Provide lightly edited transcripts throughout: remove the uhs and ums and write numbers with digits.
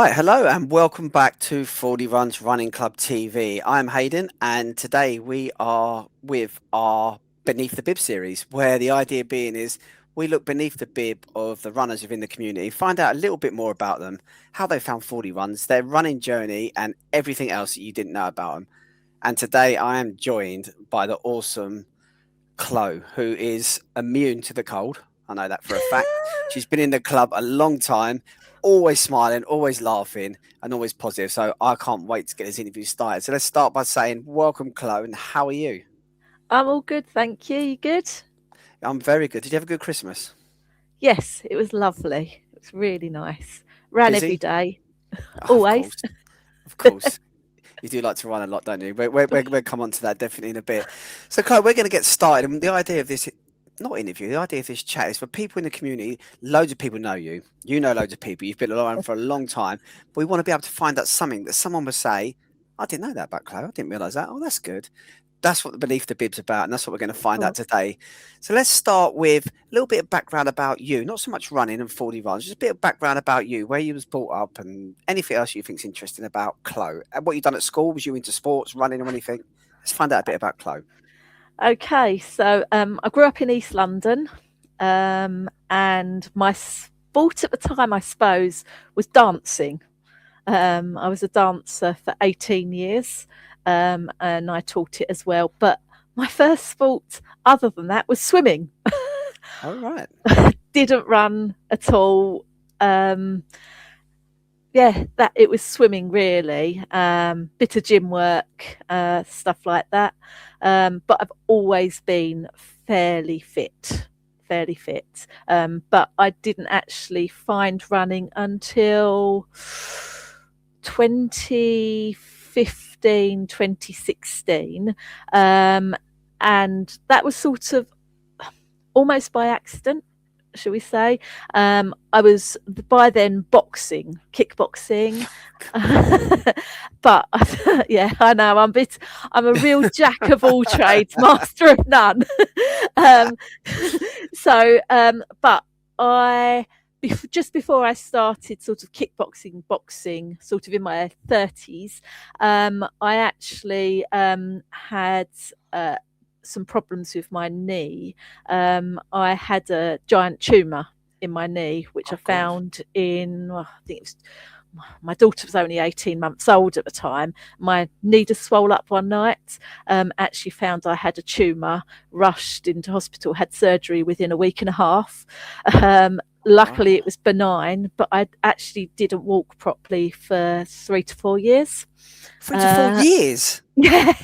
Right, hello and welcome back to 40 Runs Running Club TV. I'm Hayden and today we are with our Beneath the Bib series, where the idea being is we look beneath the bib of the runners within the community, find out a little bit more about them, how they found 40 runs, their running journey and everything else that you didn't know about them. And today I am joined by the awesome Chlo, who is immune to the cold. I know that for a fact. She's been in the club a long time, always smiling, always laughing, and always positive. So I can't wait to get this interview started. So let's start by saying, welcome, Chlo, and how are you? I'm all good, thank you. You good? I'm very good. Did you have a good Christmas? Yes, it was lovely. It was really nice. Ran every Busy? day, Oh, of always. course. Of course. You do like to run a lot, don't you? We'll come on to that definitely in a bit. So, Chloe, we're going to get started. And the idea of this, not interview, the idea of this chat is for people in the community. Loads of people know you. You know loads of people. You've been around for a long time. But we want to be able to find out something that someone will say, I didn't know that about Chloe. I didn't realise that. Oh, that's good. That's what the Beneath the Bib's about. And that's what we're going to find out Oh, today. So let's start with a little bit of background about you. Not so much running and 40 runs, just a bit of background about you, where you was brought up and anything else you think's interesting about Chloe. And what you done at school. Was you into sports, running or anything? Let's find out a bit about Chloe. okay. I grew up in East London, and my sport at the time, I suppose, was dancing. I was a dancer for 18 years, and I taught it as well. But my first sport, other than that, was swimming. All right. Didn't run at all. Um, yeah, that it was swimming really. Bit of gym work, stuff like that. But I've always been fairly fit, fairly fit. But I didn't actually find running until 2015, 2016. And that was sort of almost by accident, shall we say. I was by then kickboxing. But yeah, I know I'm a real jack of all trades, master of none. um, but I just before I started sort of boxing, sort of in my 30s, I actually had some problems with my knee. I had a giant tumour in my knee, which I Oh God. found I think it was, my daughter was only 18 months old at the time. My knee just swelled up one night. Actually found I had a tumour, rushed into hospital, had surgery within a week and a half. Luckily, Wow. it was benign, but I actually didn't walk properly for 3 to 4 years. 3 to 4 years. Yeah,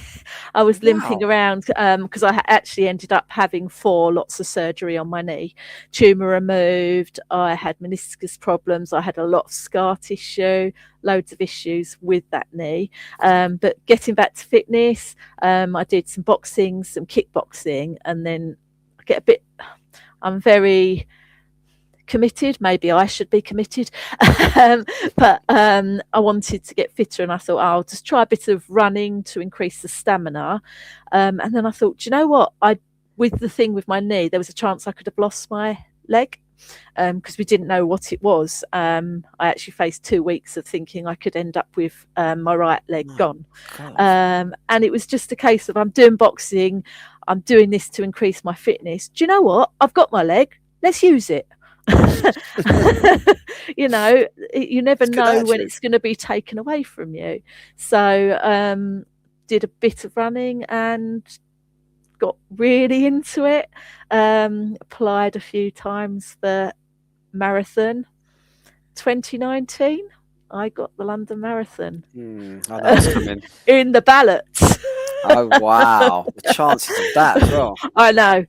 I was limping Wow. around because I actually ended up having lots of surgery on my knee. Tumour removed, I had meniscus problems, I had a lot of scar tissue, loads of issues with that knee. But getting back to fitness, I did some boxing, some kickboxing, and then I get a bit, I'm very committed. Maybe I should be committed. But I wanted to get fitter and I thought, I'll just try a bit of running to increase the stamina. And then I thought, do you know what? With the thing with my knee, there was a chance I could have lost my leg because we didn't know what it was. I actually faced 2 weeks of thinking I could end up with my right leg My gone. God. And it was just a case of I'm doing boxing, I'm doing this to increase my fitness. Do you know what? I've got my leg. Let's use it. You know, you never It's a good know when attitude. it's going to be taken away from you. So did a bit of running and got really into it. Applied a few times for marathon. 2019, I got the London Marathon I know it's coming. in the ballots. Oh wow. The chances of that as well. I know.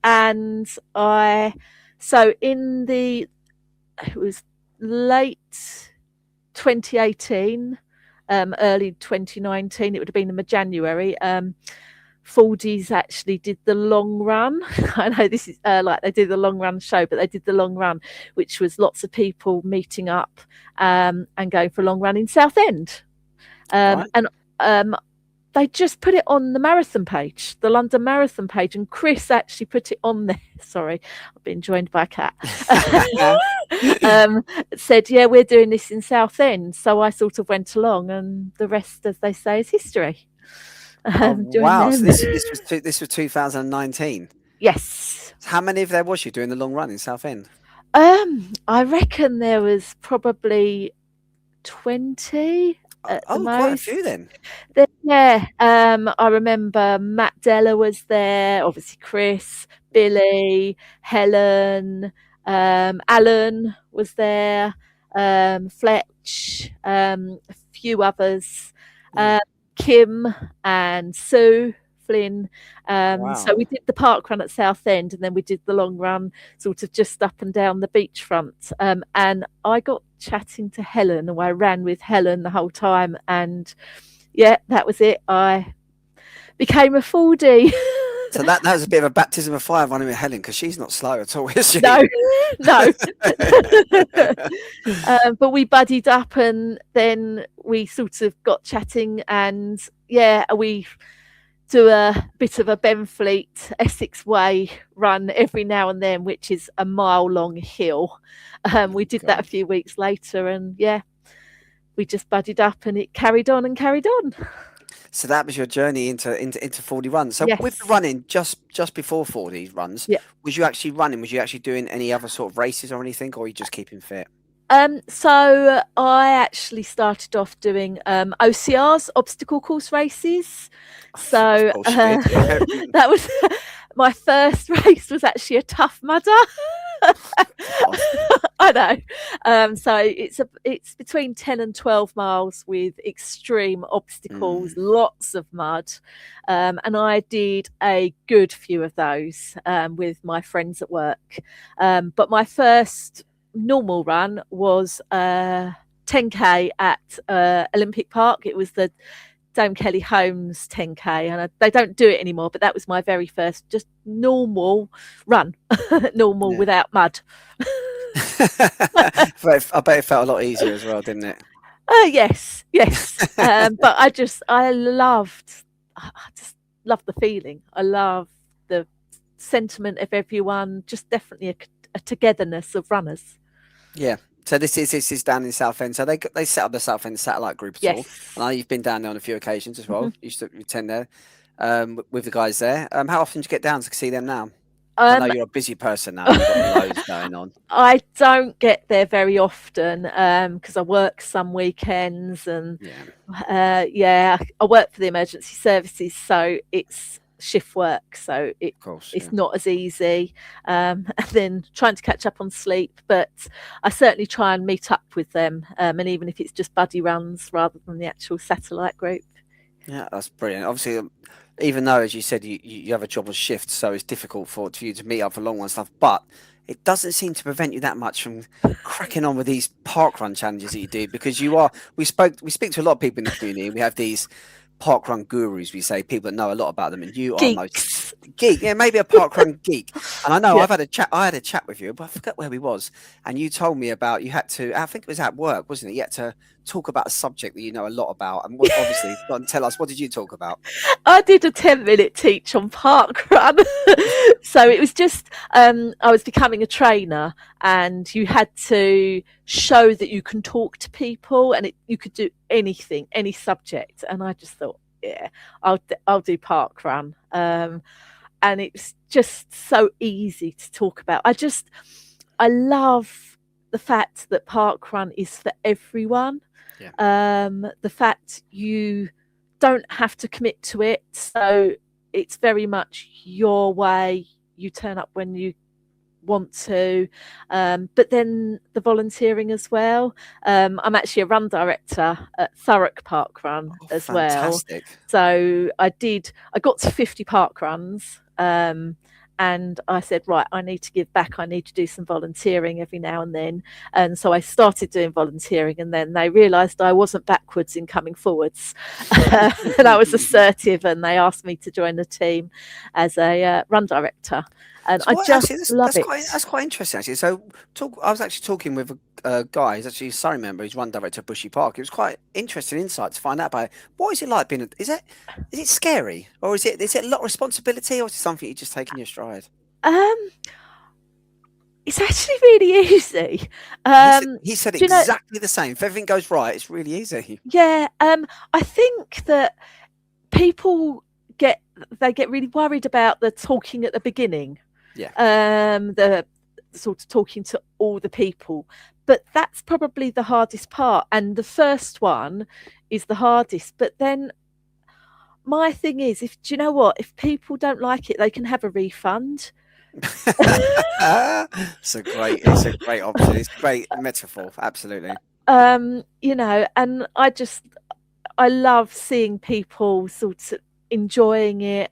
And I, so in the, it was late 2018, early 2019, it would have been in January. Fordies actually did the long run. I know this is like they did the long run show, but they did the long run, which was lots of people meeting up and going for a long run in Southend. Right. And they just put it on the marathon page, the London Marathon page, and Chris actually put it on there. Sorry, I've been joined by a cat. Said, yeah, we're doing this in Southend. So I sort of went along, and the rest, as they say, is history. Oh Join wow! So them. this was 2019. Yes. So how many of there was you doing the long run in Southend? I reckon there was probably 20 at the Quite a most. few then. Yeah, I remember Matt Della was there, obviously Chris, Billy, Helen, Alan was there, Fletch, a few others, Yeah. Kim and Sue Flynn. So Wow. we did the park run at Southend, and then we did the long run sort of just up and down the beachfront. And I got chatting to Helen, and I ran with Helen the whole time. And yeah, that was it. I became a 4D. So that was a bit of a baptism of fire running with Helen, because she's not slow at all, is she? No, no. But we buddied up, and then we sort of got chatting, and yeah, we do a bit of a Benfleet Essex Way run every now and then, which is a mile-long hill. We did that a few weeks later, and yeah, we just buddied up, and it carried on and carried on. So that was your journey into 40 runs. So with the Yes. running just before 40 runs, Yeah. was you actually running? Was you actually doing any other sort of races or anything, or were you just keeping fit? So I actually started off doing OCRs, obstacle course races. So Of course you did, yeah. that was my first race was actually a Tough Mudder. I know. So it's between 10 and 12 miles with extreme obstacles, lots of mud. And I did a good few of those with my friends at work. But my first normal run was 10k at Olympic Park. It was the Dame Kelly Holmes 10k, and they don't do it anymore, but that was my very first just normal run. Normal, without mud. I bet it felt a lot easier as well, didn't it? Yes. But I just love the feeling. I love the sentiment of everyone, just definitely a togetherness of runners. Yeah. So this is down in Southend. So they set up the Southend satellite group at all. And I know you've been down there on a few occasions as well. You used to attend there with the guys there. How often do you get down to see them now? I know you're a busy person now. You've got loads going on. I don't get there very often because I work some weekends, and I work for the emergency services, so it's shift work, so it's not as easy, and then trying to catch up on sleep. But I certainly try and meet up with them, and even if it's just buddy runs rather than the actual satellite group. Yeah, that's brilliant. Obviously, even though, as you said, you have a job of shift, so it's difficult for you to meet up for long run stuff, but it doesn't seem to prevent you that much from cracking on with these parkrun challenges that you do, because we speak to a lot of people in the community. We have these parkrun gurus, we say, people that know a lot about them, and you are most geek. Yeah, maybe a parkrun geek. And I know I had a chat with you, but I forget where we was, and you told me about you had to, I think it was at work, wasn't it? You had to talk about a subject that you know a lot about, and obviously tell us, what did you talk about? I did a 10-minute teach on parkrun. So it was just I was becoming a trainer, and you had to show that you can talk to people, and you could do anything, any subject. And I just thought, yeah, I'll do parkrun. And it's just so easy to talk about. I love the fact that parkrun is for everyone. The fact you don't have to commit to it, so it's very much your way. You turn up when you want to, but then the volunteering as well. I'm actually a run director at Thurrock Parkrun as fantastic. well. So I got to 50 parkruns, and I said, right, I need to give back. I need to do some volunteering every now and then. And so I started doing volunteering, and then they realised I wasn't backwards in coming forwards. And I was assertive, and they asked me to join the team as a run director. and So I what actually just love that's it. quite interesting actually. So I was actually talking with a guy. He's actually a Surrey member. He's run director of Bushy Park. It was quite interesting insight to find out about it. What is it like being? Is it scary or is it a lot of responsibility or is it something you just take in your stride? Um, it's actually really easy. He said Do you know? exactly the same. If everything goes right, it's really easy. Yeah. I think that people get they get really worried about the talking at the beginning, Yeah. the sort of talking to all the people, but that's probably the hardest part, and the first one is the hardest. But then my thing is, if do you know what, if people don't like it, they can have a refund. It's a great option. It's a great metaphor. Absolutely. You know, and I love seeing people sort of enjoying it,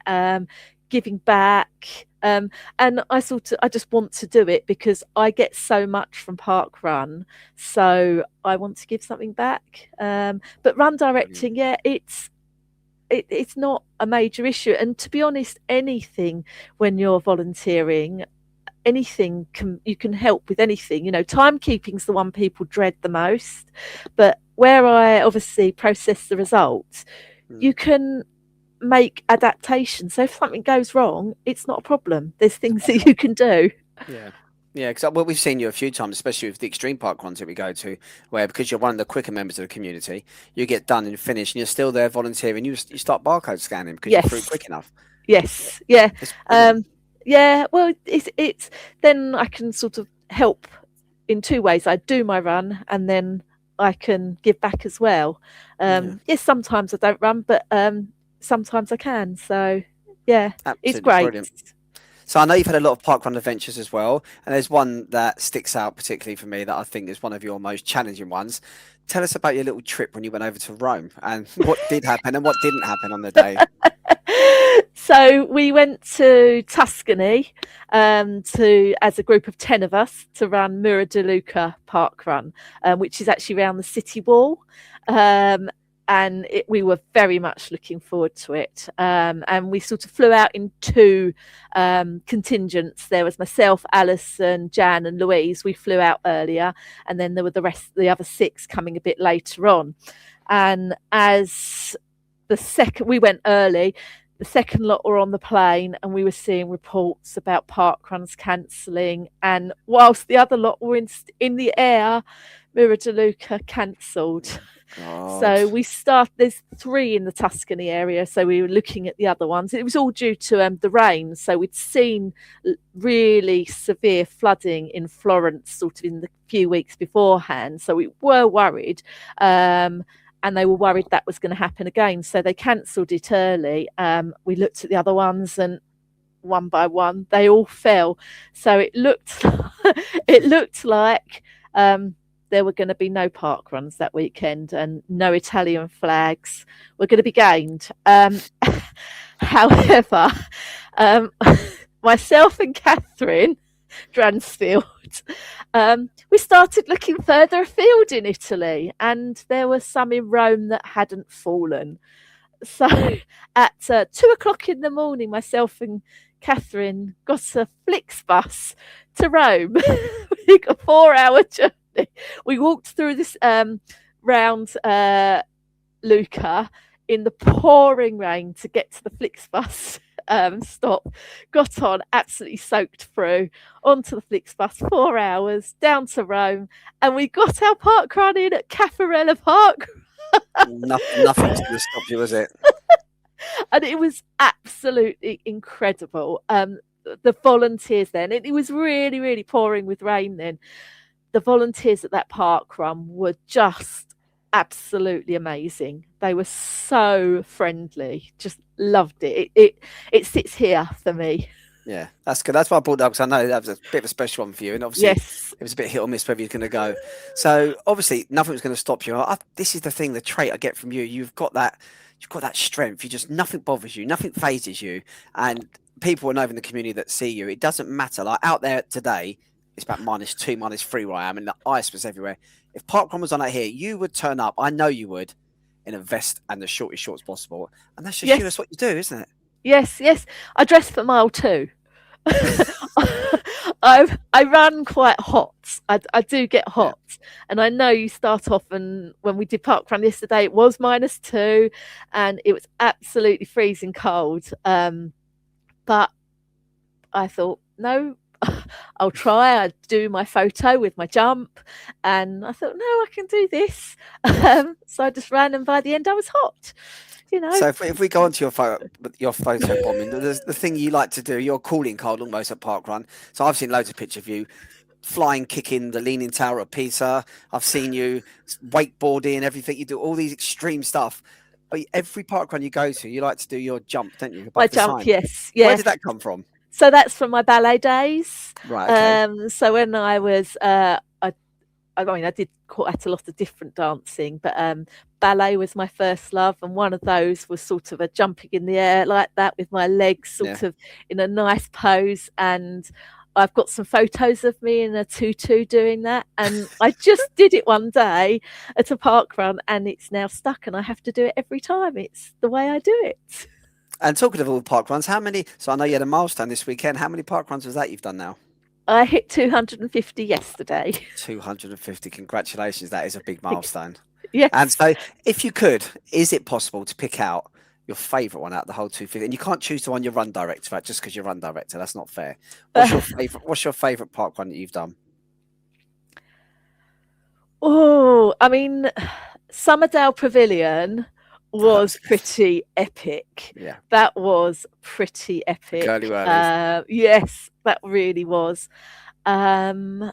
giving back. And I just want to do it because I get so much from Parkrun, so I want to give something back. But run Brilliant. directing, yeah, it's not a major issue. And to be honest, anything when you're volunteering, anything you can help with anything. You know, timekeeping's the one people dread the most, but where I obviously process the results, Mm. you can make adaptations. So if something goes wrong, it's not a problem. There's things that you can do. Yeah. Yeah, because well, we've seen you a few times, especially with the extreme park runs that we go to, where because you're one of the quicker members of the community, you get done and finished, and you're still there volunteering. You start barcode scanning because you're through Yes, quick enough. yes, yeah, It's brilliant. um, yeah. Well, it's then I can sort of help in two ways. I do my run, and then I can give back as well. Yeah, Yes, sometimes I don't run, but sometimes I can. So yeah, it's absolutely great. brilliant. So I know you've had a lot of parkrun adventures as well, and there's one that sticks out particularly for me that I think is one of your most challenging ones. Tell us about your little trip when you went over to Rome and what did happen and what didn't happen on the day. So we went to Tuscany to as a group of 10 of us to run Mura de Luca Park Run, which is actually around the city wall. Um, and we were very much looking forward to it. And we sort of flew out in two contingents. There was myself, Alison, Jan, and Louise. We flew out earlier, and then there were the other six coming a bit later on. And as we went early, the second lot were on the plane, and we were seeing reports about park runs cancelling. And whilst the other lot were in the air, Mira de Luca cancelled. God. So there's three in the Tuscany area. So we were looking at the other ones. It was all due to the rain. So we'd seen really severe flooding in Florence sort of in the few weeks beforehand. So we were worried. And they were worried that was going to happen again. So they cancelled it early. We looked at the other ones, and one by one, they all fell. So it looked like there were going to be no park runs that weekend, and no Italian flags were going to be gained. However, um, myself and Catherine Dransfield, we started looking further afield in Italy, and there were some in Rome that hadn't fallen. So at 2 o'clock in the morning, myself and Catherine got a Flixbus to Rome. We got a 4 hour journey. We walked through this round Lucca in the pouring rain to get to the Flixbus stop. Got on, absolutely soaked through, onto the Flixbus, 4 hours down to Rome, and we got our park run in at Caffarella Park. Nothing was going to stop you, was it? And it was absolutely incredible. The volunteers then, it was really, really pouring with rain then. The volunteers at that park run were just absolutely amazing. They were so friendly, just loved it. It sits here for me. Yeah, that's good. That's why I brought it up because I know that was a bit of a special one for you, and obviously Yes. it was a bit hit or miss whether you're going to go. So obviously nothing was going to stop you. This is the thing, the trait I get from you. You've got that strength. You just nothing bothers you, nothing phases you, and people will know in the community that see you. It doesn't matter. Like out there today, it's about -2, -3 where I am, and the ice was everywhere. If Parkrun was on out here, you would turn up. I know you would, in a vest and the shortest shorts possible, and that's just you. Yes. That's what you do, isn't it? Yes. Yes. I dressed for mile two. I run quite hot. I do get Yeah. hot, and I know you start off. And when we did parkrun yesterday, it was -2, and it was absolutely freezing cold. But I thought, no, I'll try. I do my photo with my jump, and I thought, no, I can do this. So I just ran, and by the end, I was hot. You know, So if we go on to your photo bombing, the thing you like to do, your calling card almost at Parkrun. So I've seen loads of pictures of you flying, kicking the Leaning Tower of Pisa. I've seen you wakeboarding, everything. You do all these extreme stuff. But every parkrun you go to, you like to do your jump, don't you, my above the jump, sign? yes, Where yeah. did that come from? So that's from my ballet days. Right. Okay. So when I was, I mean, I did quite a lot of different dancing, but ballet was my first love, and one of those was sort of a jumping in the air like that with my legs Yeah. sort of in a nice pose. And I've got some photos of me in a tutu doing that, and I just did it one day at a park run, and it's now stuck, and I have to do it every time. It's the way I do it. And talking of all parkruns, how many? So I know you had a milestone this weekend. How many parkruns was that you've done now? I hit 250 yesterday. 250. Congratulations. That is a big Thanks. milestone. And Yes. so, if you could, is it possible to pick out your favourite one out of the whole 250? And you can't choose the one you run director at just because you run director. That's not fair. What's your favourite park run that you've done? Oh, I mean, Summerdale Pavilion That was was good. pretty epic. Yeah. That was pretty The epic. girly whirlies. Yes, that really was. Um,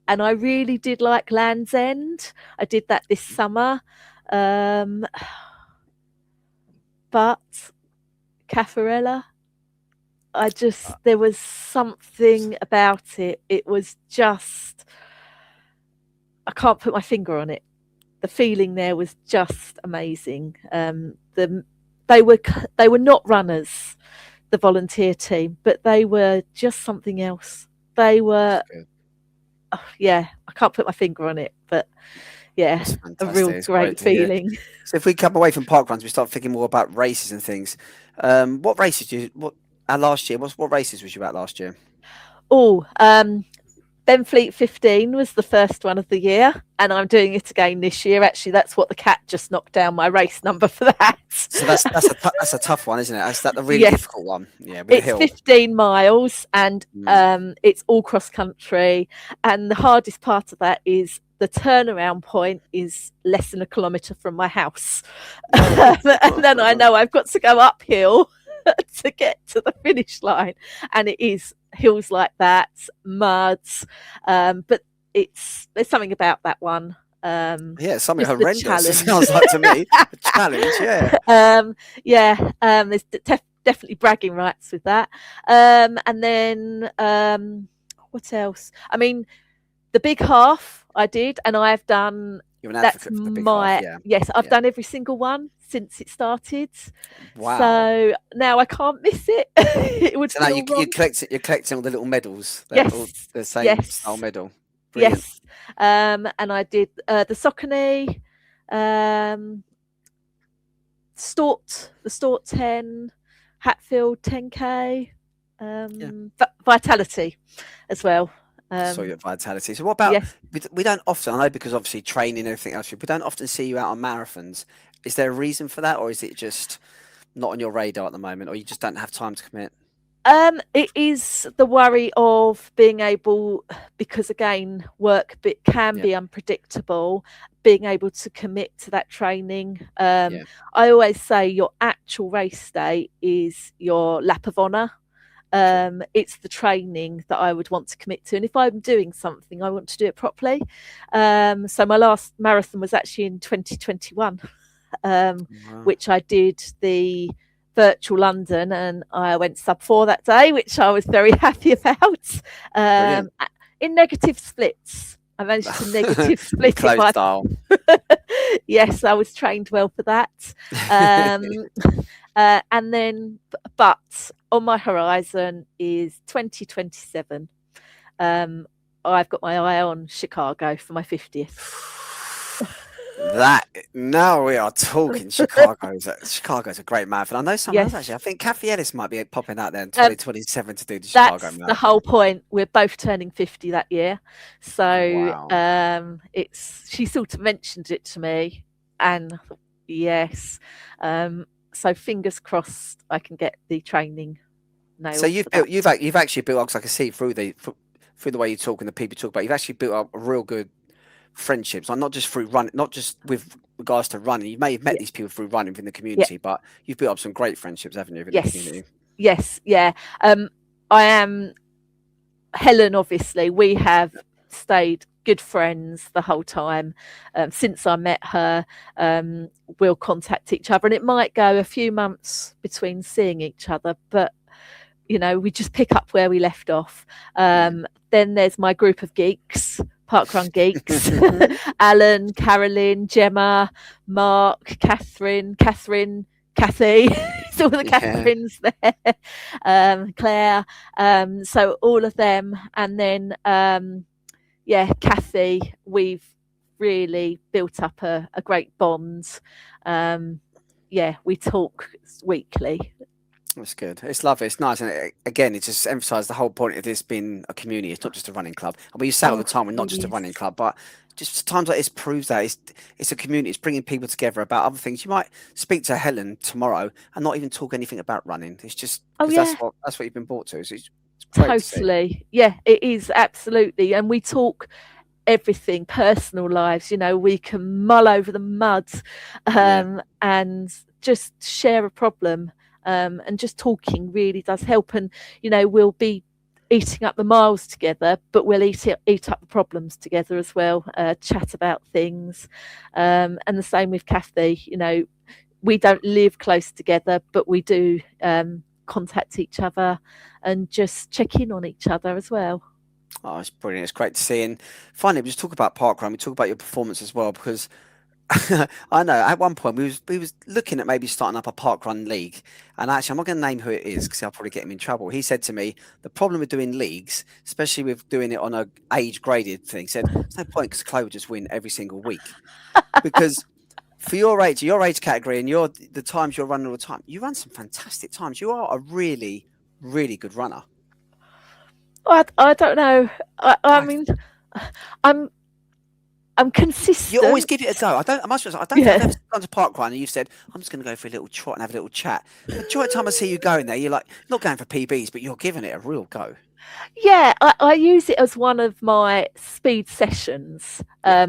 and I really did like Land's End. I did that this summer. Um, but Caffarella, there was something about it. It was just, I can't put my finger on it. The feeling there was just amazing. They were not runners, the volunteer team, but they were just something else. They were, yeah, I can't put my finger on it, but yeah, That's a real fantastic. It's great great to hear. feeling. So, if we come away from park runs, we start thinking more about races and things. What races did you? Last year? What races was you at last year? Oh, Benfleet 15 was the first one of the year, and I'm doing it again this year. Actually, that's what the cat just knocked down my race number for that. So that's a tough one, isn't it? Is that the really Yes, difficult one? Yeah, with the it's hill. 15 miles, and Mm. it's all cross country. And the hardest part of that is the turnaround point is less than a kilometre from my house. And then I know I've got to go uphill to get to the finish line. And it is hills like that, muds. But there's something about that one. Yeah, it's something Just the horrendous. It challenge. sounds like to me a challenge. Yeah. There's definitely bragging rights with that. And then what else? I mean, the big half I did, and I've done. You're an That's advocate for the big half. Yeah. yes, I've Yeah. done every single one since it started. Wow. So now I can't miss it. It would So now feel wrong. you're collecting all the little medals. They're all Yes, the same yes, style medal. Brilliant. yes. And I did the Saucony, the Stort 10, Hatfield 10K, Vitality as well. Saw you at Vitality. So what about? Yes. We don't often. I know because obviously training and everything else. We don't often see you out on marathons. Is there a reason for that, or is it just not on your radar at the moment, or you just don't have time to commit? It is the worry of being able, because again, work can Yeah. be unpredictable, being able to commit to that training. Yeah. I always say your actual race day is your lap of honour. It's the training that I would want to commit to. And if I'm doing something, I want to do it properly. So my last marathon was actually in 2021, Wow. which I did the virtual London, and I went sub 4 that day, which I was very happy about. In negative splits. I managed to negative split Close it. style. Yes, I was trained well for that. And then, but on my horizon is 2027. I've got my eye on Chicago for my 50th. That now we are talking. Chicago's a great marathon. I know someone else actually. Yes. I think Kathy Ellis might be popping out there in Um, 2027 to do the Chicago that's the whole Marathon. point. We're both turning 50 that year. So Wow. it's she sort of mentioned it to me, and I thought, yes. So fingers crossed I can get the training So nailed you've for that. built, you've actually built up, 'cause I can see through the way you talk and the people you talk about, you've actually built up a real good friendships, like not just through running, not just with regards to running. You may have met Yeah. these people through running within the Yeah. community, but you've built up some great friendships, haven't you, within the Yes. community? Yes. Yeah. I am Helen, obviously. We have stayed good friends the whole time since I met her. We'll contact each other, and it might go a few months between seeing each other, but we just pick up where we left off. Yeah. Then there's my group of geeks, Parkrun geeks: Alan, Carolyn, Gemma, Mark, Kathy. It's all the Yeah. Catherines there. Claire. So all of them, and then Kathy. We've really built up a great bond. We talk weekly. That's good. It's lovely. It's nice, and again, it just emphasised the whole point of this being a community. It's not just a running club. And we say all the Oh, time, we're it not just really a running is. club, but just times like this proves that it's a community. It's bringing people together about other things. You might speak to Helen tomorrow and not even talk anything about running. It's just Oh because yeah, that's what you've been brought to. So it's great to see. totally. Yeah, it is absolutely. And we talk everything, personal lives. We can mull over the mud, Yeah. and just share a problem. And just talking really does help. And we'll be eating up the miles together, but we'll eat up the problems together as well. Chat about things, and the same with Kathy. We don't live close together, but we do contact each other and just check in on each other as well. Oh, it's brilliant. It's great to see. And finally, we just talk about parkrun. We talk about your performance as well, because I know at one point we was looking at maybe starting up a parkrun league, and actually I'm not going to name who it is because I'll probably get him in trouble. He said to me the problem with doing leagues, especially with doing it on a age graded thing, he said there's no point because Chloe would just win every single week because for your age category, and the times you're running all the time, you run some fantastic times. You are a really really good runner. I don't know. I I mean, I'm I'm You always consistent. give it a go. I must admit, I don't think I've ever Yeah. gone to Parkrun and you've said, I'm just going to go for a little trot and have a little chat. Majority of the time I see you going there, you're like, not going for PBs, but you're giving it a real go. Yeah, I use it as one of my speed sessions. Yeah,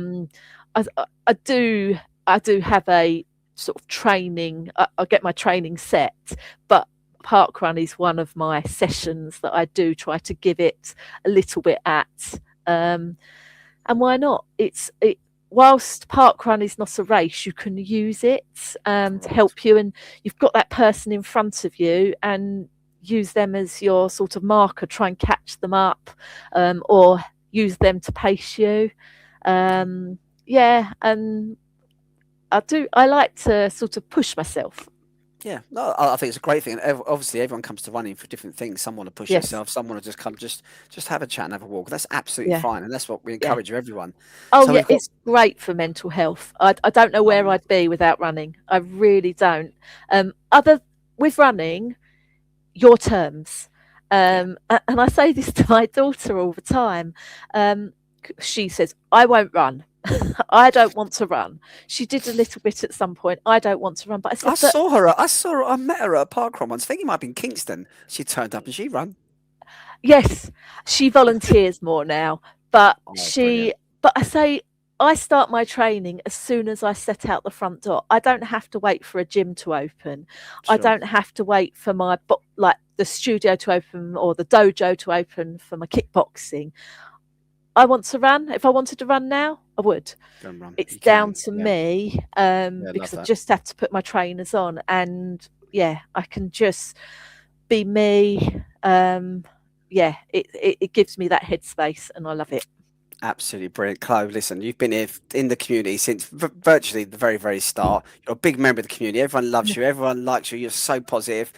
I do have a sort of training. I get my training set, but parkrun is one of my sessions that I do try to give it a little bit at. Um, and why not? Whilst parkrun is not a race, you can use it to correct. help you, and you've got that person in front of you, and use them as your sort of marker. Try and catch them up, or use them to pace you. Yeah, and I like to sort of push myself. Yeah, no, I think it's a great thing. And obviously, everyone comes to running for different things. Some want to push Yes. themselves, some want to just come, just have a chat and have a walk. That's absolutely Yeah. fine, and that's what we Yeah. encourage everyone. Oh So yeah, we've got, it's great for mental health. I don't know where um, I'd be without running. I really don't. Other with running, your terms. yeah, And I say this to my daughter all the time. Um, she says, I won't run. I don't want to run. She did a little bit at some point. I don't want to run. But I said, but I met her at a Parkrun once. I think it might have been Kingston. She turned up and she ran. yes, she volunteers more now. But Oh, brilliant. I say, I start my training as soon as I set out the front door. I don't have to wait for a gym to open. I Sure. don't have to wait for like the studio to open or the dojo to open for my kickboxing. I want to run. If I wanted to run now, I would. Go and run. It's You down can. to Yeah. me, Yeah, love because I that. just have to put my trainers on, and yeah, I can just be me. It gives me that headspace, and I love it. Absolutely brilliant. Chloe, listen, you've been here in the community since virtually the very, very start. You're a big member of the community. Everyone loves you. Everyone likes you. You're so positive.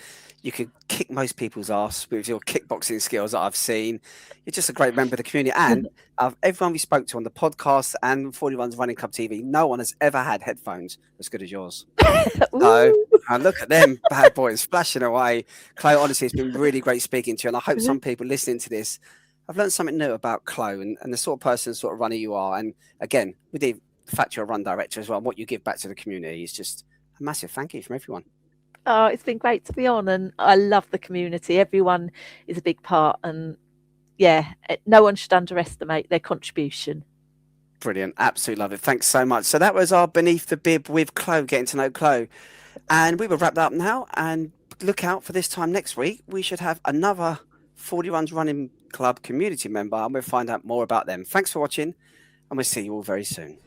You could kick most people's ass with your kickboxing skills that I've seen. You're just a great member of the community. And of everyone we spoke to on the podcast and 41's Running Club TV, no one has ever had headphones as good as yours. So, Ooh. and look at them bad boys flashing away. Chloe, honestly, it's been really great speaking to you. And I hope some people listening to this have learned something new about Chloe and the sort of person, sort of runner you are. And again, with the fact you're a run director as well, and what you give back to the community is just a massive thank you from everyone. Oh, it's been great to be on, and I love the community. Everyone is a big part, and yeah, no one should underestimate their contribution. Brilliant. Absolutely love it. Thanks so much. So that was our Beneath the Bib with Chlo, getting to know Chlo. And we will wrap that up now and look out for this time next week. We should have another 41's Running Club community member and we'll find out more about them. Thanks for watching and we'll see you all very soon.